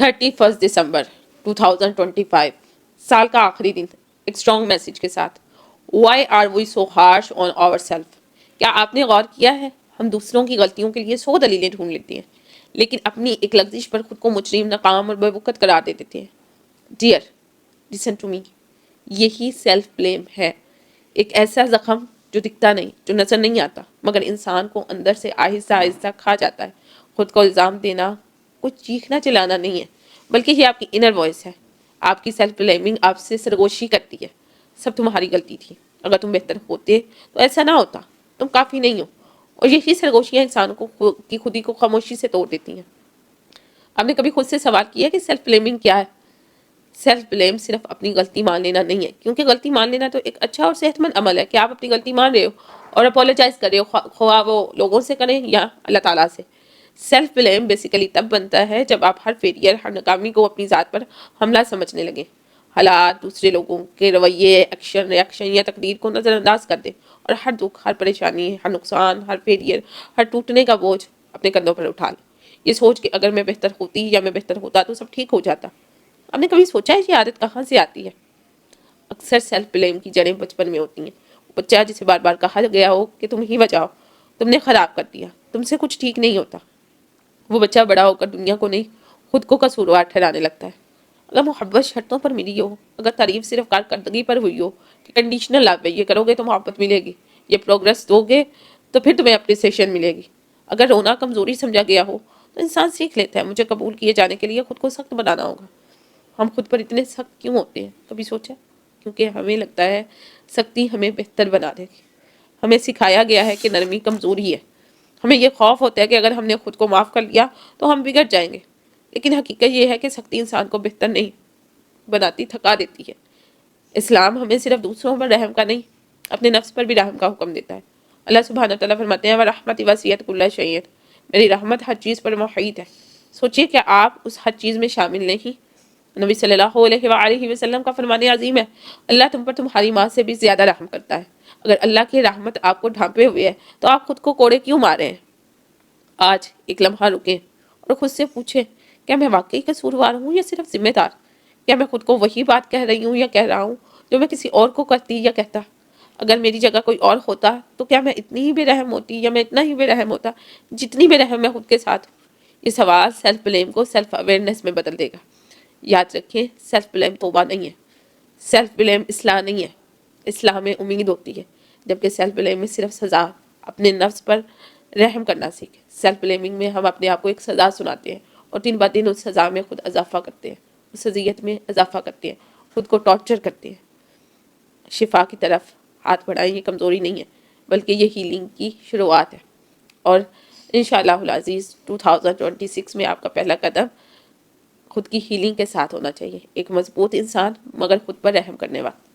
31 دسمبر 2025 سال کا آخری دن ایک اسٹرانگ میسج کے ساتھ. Why are we so harsh on our self. کیا آپ نے غور کیا ہے ہم دوسروں کی غلطیوں کے لیے 100 دلیلیں ڈھونڈ لیتے ہیں لیکن اپنی ایک لغزش پر خود کو مجرم ناکام اور بے وقت قرار دے دیتے ہیں. ڈیئر لسن ٹو می، یہی سیلف بلیم ہے، ایک ایسا زخم جو دکھتا نہیں، جو نظر نہیں آتا مگر انسان کو اندر سے آہستہ آہستہ کھا جاتا ہے. خود کو الزام دینا کوئی چیخنا چلانا نہیں ہے بلکہ یہ آپ کی انر وائس ہے. آپ کی سیلف بلیمنگ آپ سے سرگوشی کرتی ہے، سب تمہاری غلطی تھی، اگر تم بہتر ہوتے تو ایسا نہ ہوتا، تم کافی نہیں ہو. اور یہی سرگوشیاں انسان کو کی خودی کو خاموشی سے توڑ دیتی ہیں. آپ نے کبھی خود سے سوال کیا کہ سیلف بلیمنگ کیا ہے؟ سیلف بلیم صرف اپنی غلطی مان لینا نہیں ہے، کیونکہ غلطی مان لینا تو ایک اچھا اور صحت مند عمل ہے کہ آپ اپنی غلطی مان رہے ہو اور اپولوجائز کر رہے ہو، خواہ وہ لوگوں سے کریں یا اللہ تعالیٰ سے. سیلف بلیم بیسیکلی تب بنتا ہے جب آپ ہر فیلئر، ہر ناکامی کو اپنی ذات پر حملہ سمجھنے لگیں، حالات، دوسرے لوگوں کے رویے، ایکشن، ریاکشن یا تقدیر کو نظر انداز کر دیں اور ہر دکھ، ہر پریشانی، ہر نقصان، ہر فیلئر، ہر ٹوٹنے کا بوجھ اپنے کندھوں پر اٹھا لیں، یہ سوچ کہ اگر میں بہتر ہوتی یا میں بہتر ہوتا تو سب ٹھیک ہو جاتا. آپ نے کبھی سوچا ہے یہ عادت کہاں سے آتی ہے؟ اکثر سیلف بلیم کی جڑیں بچپن میں ہوتی ہیں. بچہ جسے بار بار کہا گیا ہو کہ تم ہی بچاؤ، تم نے خراب کر دیا، تم سے کچھ ٹھیک نہیں ہوتا، وہ بچہ بڑا ہو کر دنیا کو نہیں خود کو قصوروار ٹھہرانے لگتا ہے. اگر محبت شرطوں پر ملی ہو، اگر تعریف صرف کارکردگی پر ہوئی ہو کہ کنڈیشنل لو ہے، یہ کرو گے تو محبت ملے گی، یہ پروگرس دو گے تو پھر تمہیں اپریسیشن ملے گی، اگر رونا کمزوری سمجھا گیا ہو تو انسان سیکھ لیتا ہے مجھے قبول کیے جانے کے لیے خود کو سخت بنانا ہوگا. ہم خود پر اتنے سخت کیوں ہوتے ہیں؟ کبھی سوچا؟ کیونکہ ہمیں لگتا ہے سختی ہمیں بہتر بنا دے گی. ہمیں سکھایا گیا ہے کہ نرمی کمزوری ہے. ہمیں یہ خوف ہوتا ہے کہ اگر ہم نے خود کو معاف کر لیا تو ہم بگڑ جائیں گے. لیکن حقیقت یہ ہے کہ سختی انسان کو بہتر نہیں بناتی، تھکا دیتی ہے. اسلام ہمیں صرف دوسروں پر رحم کا نہیں، اپنے نفس پر بھی رحم کا حکم دیتا ہے. اللہ سبحانہ تعالیٰ فرماتے ہیں وَرَحْمَتِ وَسِعَتْ كُلَّ شَيْءٍ، میری رحمت ہر چیز پر محیط ہے. سوچئے کہ آپ اس ہر چیز میں شامل نہیں؟ نبی صلی اللہ علیہ وآلہ وسلم کا فرمان عظیم ہے اللہ تم پر تمہاری ماں سے بھی زیادہ رحم کرتا ہے. اگر اللہ کی رحمت آپ کو ڈھانپے ہوئے ہے تو آپ خود کو کوڑے کیوں مارے ہیں؟ آج ایک لمحہ رکیں اور خود سے پوچھیں کیا میں واقعی قصوروار ہوں یا صرف ذمہ دار؟ کیا میں خود کو وہی بات کہہ رہی ہوں یا کہہ رہا ہوں جو میں کسی اور کو کرتی یا کہتا؟ اگر میری جگہ کوئی اور ہوتا تو کیا میں اتنی ہی بے رحم ہوتی یا میں اتنا ہی بے رحم ہوتا جتنی بے رحم میں خود کے ساتھ ہوں؟ یہ سوال سیلف بلیم کو سیلف اویئرنیس میں بدل دے گا. یاد رکھیں سیلف بلیم توبہ نہیں ہے، سیلف بلیم اصلاح نہیں ہے. اصلاح میں امید ہوتی ہے جبکہ سیلف بلیم میں صرف سزا. اپنے نفس پر رحم کرنا سیکھیں. سیلف بلیمنگ میں ہم اپنے آپ کو ایک سزا سناتے ہیں اور دن بہ دن اس سزا میں خود اضافہ کرتے ہیں، اس اذیت میں اضافہ کرتے ہیں، خود کو ٹارچر کرتے ہیں. شفا کی طرف ہاتھ بڑھائیں، یہ کمزوری نہیں ہے بلکہ یہ ہیلنگ کی شروعات ہے. اور انشاءاللہ العزیز 2026 میں آپ کا پہلا قدم خود کی ہیلنگ کے ساتھ ہونا چاہیے. ایک مضبوط انسان مگر خود پر رحم کرنے والا.